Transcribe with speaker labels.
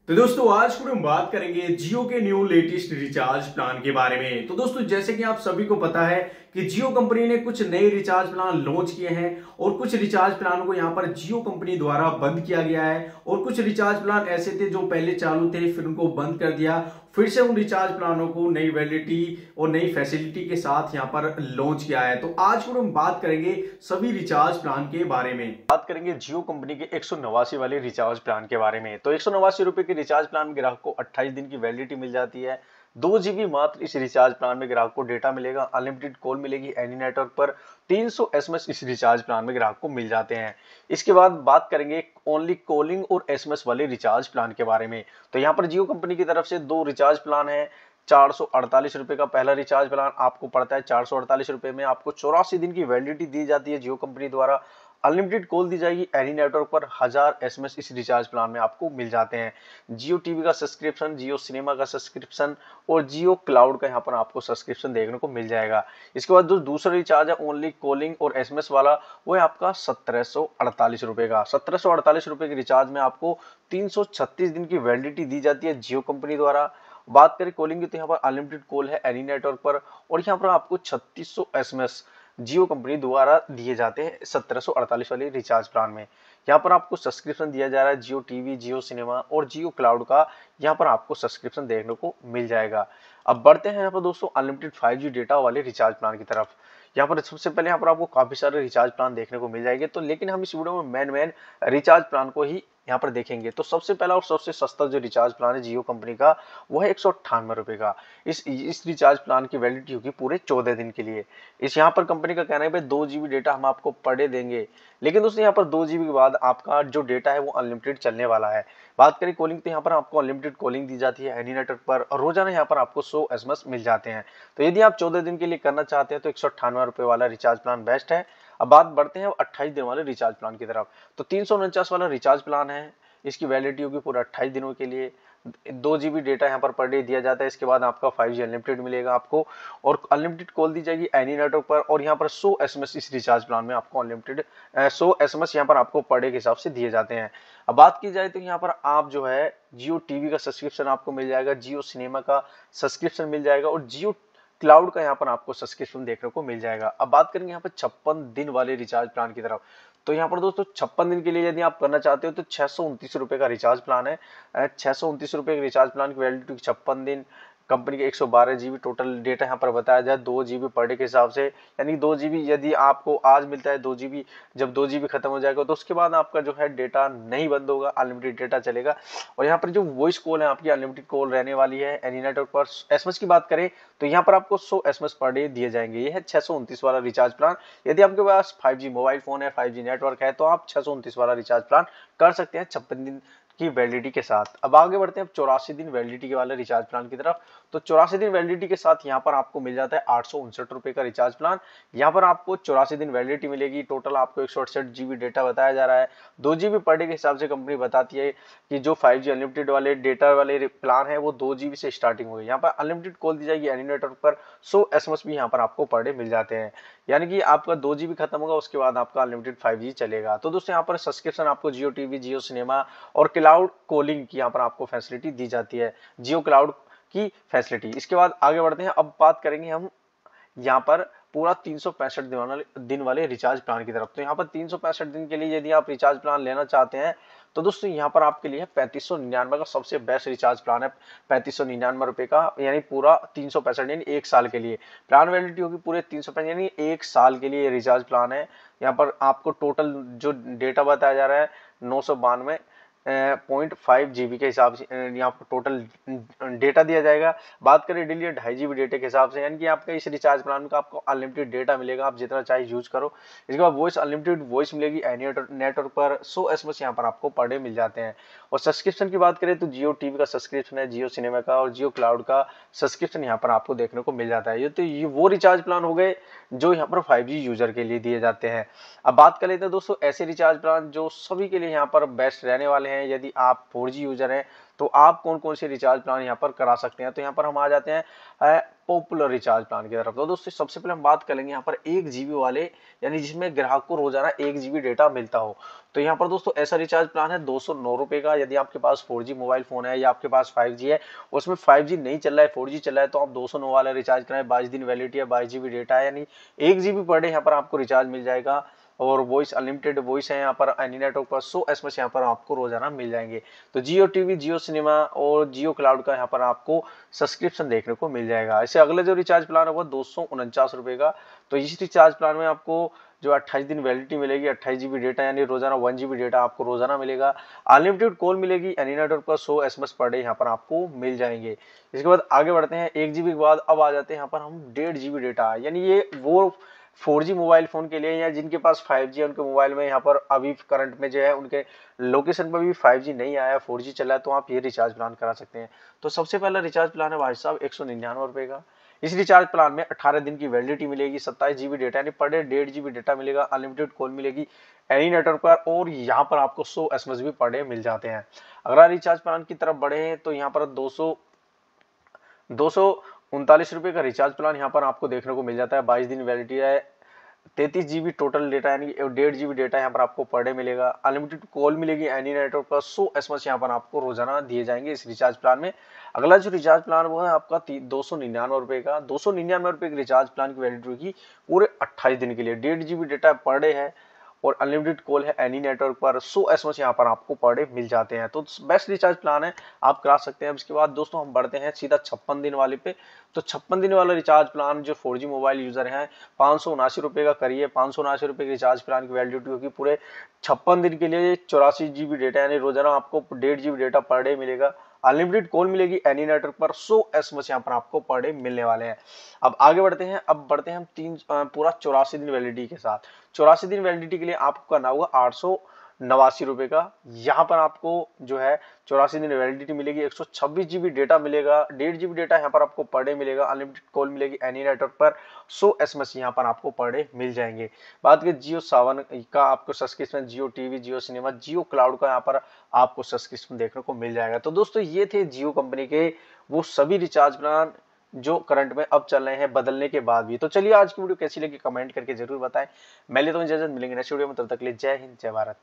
Speaker 1: तो दोस्तों आज को हम बात करेंगे जियो के न्यू लेटेस्ट रिचार्ज प्लान के बारे में। तो दोस्तों जैसे कि आप सभी को पता है कि जियो कंपनी ने कुछ नए रिचार्ज प्लान लॉन्च किए हैं और कुछ रिचार्ज प्लानों को यहां पर जियो कंपनी द्वारा बंद किया गया है और कुछ रिचार्ज प्लान ऐसे थे जो पहले चालू थे फिर उनको बंद कर दिया। फिर से उन रिचार्ज प्लानों को नई वैलिडिटी और नई फैसिलिटी के साथ यहां पर लॉन्च किया है। तो आज को हम बात करेंगे सभी रिचार्ज प्लान के बारे में। बात करेंगे जियो कंपनी के 189 वाले रिचार्ज प्लान के बारे में। तो 189 रुपए के रिचार्ज प्लान में ग्राहक को 28 दिन की वैलिडिटी मिल जाती है। 2 जीबी मात्र इस रिचार्ज प्लान में ग्राहक को डेटा मिलेगा, अनलिमिटेड कॉल मिलेगी एनी नेटवर्क पर। 300 एसएमएस इस रिचार्ज प्लान में ग्राहक को मिल जाते हैं। इसके बाद बात करेंगे ओनली कॉलिंग और एसएमएस वाले रिचार्ज प्लान के बारे में। तो यहाँ पर जियो कंपनी की तरफ से 2 रिचार्ज प्लान है। 448 रुपए का पहला रिचार्ज प्लान आपको पड़ता है। 448 रुपए में आपको 84 दिन की वैलिडिटी दी जाती है जियो कंपनी द्वारा। अनलिमिटेड कॉल दी जाएगी एनी नेटवर्क पर। 1000 एसएमएस इस रिचार्ज प्लान में आपको मिल जाते हैं। जियो टीवी का सब्सक्रिप्शन, जियो सिनेमा का सब्सक्रिप्शन और जियो क्लाउड का यहाँ पर आपको सब्सक्रिप्शन देखने को मिल जाएगा। इसके बाद जो दूसरा रिचार्ज है ओनली कॉलिंग और एसएमएस वाला, वो है आपका 1748 रुपए का। 1748 रुपए के रिचार्ज में आपको 336 दिन की वैलिडिटी दी जाती है जियो कंपनी द्वारा। बात करें कॉलिंग की तो यहाँ पर अनलिमिटेड कॉल है एनी नेटवर्क पर और यहाँ पर आपको 3600 एसएमएस जियो कंपनी द्वारा दिए जाते हैं 1748 वाले रिचार्ज प्लान में। यहाँ पर आपको सब्सक्रिप्शन दिया जा रहा है जियो टीवी, जियो सिनेमा और जियो क्लाउड का। यहाँ पर आपको सब्सक्रिप्शन देखने को मिल जाएगा। अब बढ़ते हैं यहाँ पर दोस्तों अनलिमिटेड 5G डेटा वाले रिचार्ज प्लान की तरफ। यहाँ पर सबसे पहले यहाँ पर आपको काफी सारे रिचार्ज प्लान देखने को मिल जाएंगे, तो लेकिन हम इस वीडियो में मेन रिचार्ज प्लान को ही यहाँ पर देखेंगे। तो सबसे पहला और सबसे सस्ता जो रिचार्ज प्लान है जियो कंपनी का, वो है 198 रुपए का। इस रिचार्ज प्लान की वैलिडिटी होगी पूरे 14 दिन के लिए। इस यहाँ पर कंपनी का कहना है भाई 2 जीबी डेटा हम आपको पर डे देंगे, लेकिन दोस्तों यहाँ पर 2 जीबी के बाद आपका जो डेटा है वो अनलिमिटेड चलने वाला है। बात करें कॉलिंग तो यहाँ पर आपको अनलिमिटेड कॉलिंग दी जाती है एनी नेटवर्क पर और रोजाना यहाँ पर आपको 100 एसएमएस मिल जाते हैं। तो यदि आप 14 दिन के लिए करना चाहते हैं तो 198 रुपए वाला रिचार्ज प्लान बेस्ट है। अब बात बढ़ते हैं 28 दिन वाले रिचार्ज प्लान की तरफ। तो 349 वाला रिचार्ज प्लान है। इसकी वैलिडिटी होगी पूरा 28 दिनों के लिए। 2 जीबी डेटा यहाँ पर डे दिया जाता है। इसके बाद आपका 5G अनलिमिटेड मिलेगा आपको और अनलिमिटेड कॉल दी जाएगी एनी नेटवर्क पर और यहाँ पर 100 एसएमएस इस रिचार्ज प्लान में आपको अनलिमिटेड 100 एसएमएस यहाँ पर आपको पर डे के हिसाब से दिए जाते हैं। अब बात की जाए तो यहाँ पर आप जो है जियो टीवी का सब्सक्रिप्शन आपको मिल जाएगा, जियो सिनेमा का सब्सक्रिप्शन मिल जाएगा और जियो क्लाउड का यहाँ पर आपको सब्सक्रिप्शन देखने को मिल जाएगा। अब बात करेंगे यहाँ पर 56 दिन वाले रिचार्ज प्लान की तरफ। तो यहाँ पर दोस्तों 56 दिन के लिए यदि आप करना चाहते हो तो 629 रुपए का रिचार्ज प्लान है। 629 रुपए के रिचार्ज प्लान की वैलिडिटी 56 दिन। कंपनी के 112 जीबी टोटल डेटा यहाँ पर बताया जाए 2 जीबी पर डे के हिसाब से, यानी 2 जीबी यदि आपको आज मिलता है 2 जीबी, जब 2 जीबी खत्म हो जाएगा तो उसके बाद आपका जो है डेटा नहीं बंद होगा, अनलिमिटेड डेटा चलेगा। और यहाँ पर जो वॉइस कॉल है आपकी अनलिमिटेड कॉल रहने वाली है एनी नेटवर्क पर। एसएमएस की बात करें तो यहाँ पर आपको 100 एसएमएस पर डे दिए जाएंगे। ये है 629 वाला रिचार्ज प्लान। यदि आपके पास 5G मोबाइल फोन है, 5G नेटवर्क है तो आप 629 वाला रिचार्ज प्लान कर सकते हैं 56 दिन की वैलिडिटी के साथ। अब आगे बढ़ते हैं 84 दिन वैलिडिटी के वाले रिचार्ज प्लान की तरफ। तो 84 दिन वैलिडिटी के साथ यहाँ पर आपको मिल जाता है 859 रुपए का रिचार्ज प्लान। यहाँ पर आपको 84 दिन वैलिडिटी मिलेगी। टोटल आपको 168 जीबी डेटा बताया जा रहा है। 2 जीबी पर डे के हिसाब से कंपनी बताती है कि जो 5G अनलिमिटेड वाले डेटा वाले प्लान है वो 2 जीबी से स्टार्टिंग होगी। यहाँ पर अनलिमिटेड कॉल दी जाएगी एनी नेटवर्क पर। 100 एसएमएस भी यहाँ पर आपको पर डे मिल जाते हैं, यानी कि आपका 2 जीबी खत्म होगा उसके बाद आपका अनलिमिटेड 5G चलेगा। तो दोस्तों यहाँ पर सब्सक्रिप्शन आपको जियो टीवी, जियो सिनेमा और क्लाउड कॉलिंग की यहाँ पर आपको फैसिलिटी दी जाती है, जियो क्लाउड की फैसिलिटी। इसके बाद आगे बढ़ते हैं। अब बात करेंगे हम यहाँ पर पूरा 365 दिन वाले रिचार्ज प्लान की तरफ। तो यहाँ पर 365 दिन के लिए यदि आप रिचार्ज प्लान लेना चाहते हैं तो दोस्तों यहाँ पर आपके लिए 3599 का सबसे बेस्ट रिचार्ज प्लान है। 3599 रुपए का, यानी पूरा 365 यानी 1 साल के लिए प्लान वैलिडिटी होगी पूरे 365 यानी 1 साल के लिए रिचार्ज प्लान है। यहाँ पर आपको टोटल जो डेटा बताया जा रहा है 992 0.5 जीबी के हिसाब से यहाँ पर टोटल डेटा दिया जाएगा। बात करें डेली 2.5 जीबी डेटा के हिसाब से, यानी कि आपका इस रिचार्ज प्लान का आपको अनलिमिटेड डेटा मिलेगा, आप जितना चाहे यूज करो। इसके बाद वॉइस अनलिमिटेड वॉइस मिलेगी एनी नेटवर्क पर। 100 एसएमएस यहाँ पर आपको पर डे मिल जाते हैं। और सब्सक्रिप्शन की बात करें तो जियो टीवी का सब्सक्रिप्शन है, जियो सिनेमा का और जियो क्लाउड का सब्सक्रिप्शन यहाँ पर आपको देखने को मिल जाता है। ये वो रिचार्ज प्लान हो गए जो यहाँ पर 5G यूजर के लिए दिए जाते हैं। अब बात कर लेते हैं दोस्तों ऐसे रिचार्ज प्लान जो सभी के लिए यहाँ पर बेस्ट रहने वाले हैं। यदि आप 4G यूजर हैं तो आप कौन कौन से रिचार्ज प्लान यहाँ पर करा सकते हैं। तो यहाँ पर हम आ जाते हैं
Speaker 2: पॉपुलर रिचार्ज प्लान की तरफ। तो दोस्तों सबसे पहले हम बात करेंगे यहाँ पर 1 GB वाले, यानी जिसमें ग्राहक को रोजाना 1 GB डेटा मिलता हो। तो यहाँ पर दोस्तों ऐसा रिचार्ज प्लान है 209 रुपए का। यदि आपके पास 4G मोबाइल फोन है या आपके पास 5G है, उसमें 5G नहीं चल रहा है, 4G चल रहा है, तो आप 209 वाला रिचार्ज कराएं। 22 दिन वैलिडिटी है, 22 GB डेटा है, यानी 1 GB पर डे यहाँ पर आपको रिचार्ज मिल जाएगा। और वॉइस अनलिमिटेड वॉइस है यहाँ पर, एनी नेटवर्क पर 100 SMS यहाँ पर आपको रोजाना मिल जाएंगे। तो जियो टीवी, जियो सिनेमा और जियो क्लाउड का यहाँ पर आपको सब्सक्रिप्शन देखने को मिल जाएगा। इससे अगले जो रिचार्ज प्लान होगा 249 रुपए का। तो इस रिचार्ज प्लान में आपको जो 28 दिन वैलिडिटी मिलेगी, 28 GB डेटा, यानी रोजाना 1 GB डेटा आपको रोजाना मिलेगा। अनलिमिटेड कॉल मिलेगी, एनी नेटवर्क पर 100 SMS पर डे यहाँ पर आपको मिल जाएंगे। इसके बाद आगे बढ़ते हैं, 1 GB के बाद अब आ जाते हैं यहाँ पर हम 1.5 GB डेटा, यानी ये वो 4G मोबाइल फोन के लिए, या जिनके पास 5G है उनके मोबाइल में यहाँ पर अभी करंट में जो है उनके लोकेशन पर भी 5G नहीं आया, 4G चला है, तो आप ये रिचार्ज प्लान करा सकते हैं। तो सबसे पहला रिचार्ज प्लान है भाई साहब 199 रुपए का। इस रिचार्ज प्लान में 18 दिन की वैलिडिटी मिलेगी, 27 GB डेटा, यानी पर डे 1.5 GB डेटा मिलेगा, अनलिमिटेड कॉल मिलेगी एनी नेटवर्क पर, और यहाँ पर आपको 100 SMS भी पर डे मिल जाते हैं। अगर रिचार्ज प्लान की तरफ बढ़े हैं तो यहाँ पर 239 रुपए का रिचार्ज प्लान यहाँ पर आपको देखने को मिल जाता है। 22 दिन वैलिडिटी है, 33 GB टोटल डेटा, यानी 1.5 GB डेटा यहाँ पर आपको पर डे मिलेगा। अनलिमिटेड कॉल मिलेगी एनी नेटवर्क पर, 100 SMS यहाँ पर आपको रोजाना दिए जाएंगे इस रिचार्ज प्लान में। अगला जो रिचार्ज प्लान वो है आपका 299 रुपए का। 299 रुपए के रिचार्ज प्लान की वैलिडिटी होगी पूरे 28 दिन के लिए, 1.5 GB डेटा पर डे है और अनलिमिटेड कॉल है एनी नेटवर्क पर, 100 SMS यहाँ पर आपको पर डे मिल जाते हैं। तो बेस्ट रिचार्ज प्लान है, आप करा सकते हैं। इसके बाद दोस्तों हम बढ़ते हैं सीधा 56 दिन वाले पे। तो 56 दिन वाला रिचार्ज प्लान जो 4G मोबाइल यूजर हैं 579 रुपए का करिए। 579 रुपए के रिचार्ज प्लान की वैलिडिटी होगी पूरे 56 दिन के लिए, 84 GB डेटा, यानी रोजाना आपको 1.5 GB डेटा पर डे मिलेगा। अनलिमिटेड कॉल मिलेगी एनी नेटवर्क पर, 100 SMS यहाँ पर आपको पर डे मिलने वाले हैं। अब आगे बढ़ते हैं, अब बढ़ते हैं हम पूरा 84 दिन वैलिडिटी के साथ। 84 दिन वैलिडिटी के लिए आपको करना होगा 889 रुपए का। यहाँ पर आपको जो है 84 दिन वैलिडिटी मिलेगी, 126 GB डेटा मिलेगा, 1.5 GB डेटा यहाँ पर आपको पर डे मिलेगा, अनलिमिटेड कॉल मिलेगी एनी नेटवर्क पर, 100 SMS यहाँ पर आपको पर डे मिल जाएंगे। बात करें जियो सावन का आपको सब्सक्रिप्शन, जियो टीवी, जियो सिनेमा, जियो क्लाउड का यहाँ पर आपको सब्सक्रिप्शन देखने को मिल जाएगा। तो दोस्तों ये थे जियो कंपनी के वो सभी रिचार्ज प्लान जो करंट में अब चल रहे हैं बदलने के बाद भी। तो चलिए आज की वीडियो कैसी लगी कमेंट करके जरूर बताएं। मैं लेता हूं इजाजत, मिलेंगे नेक्स्ट वीडियो में, तब तक के लिए जय हिंद, जय भारत।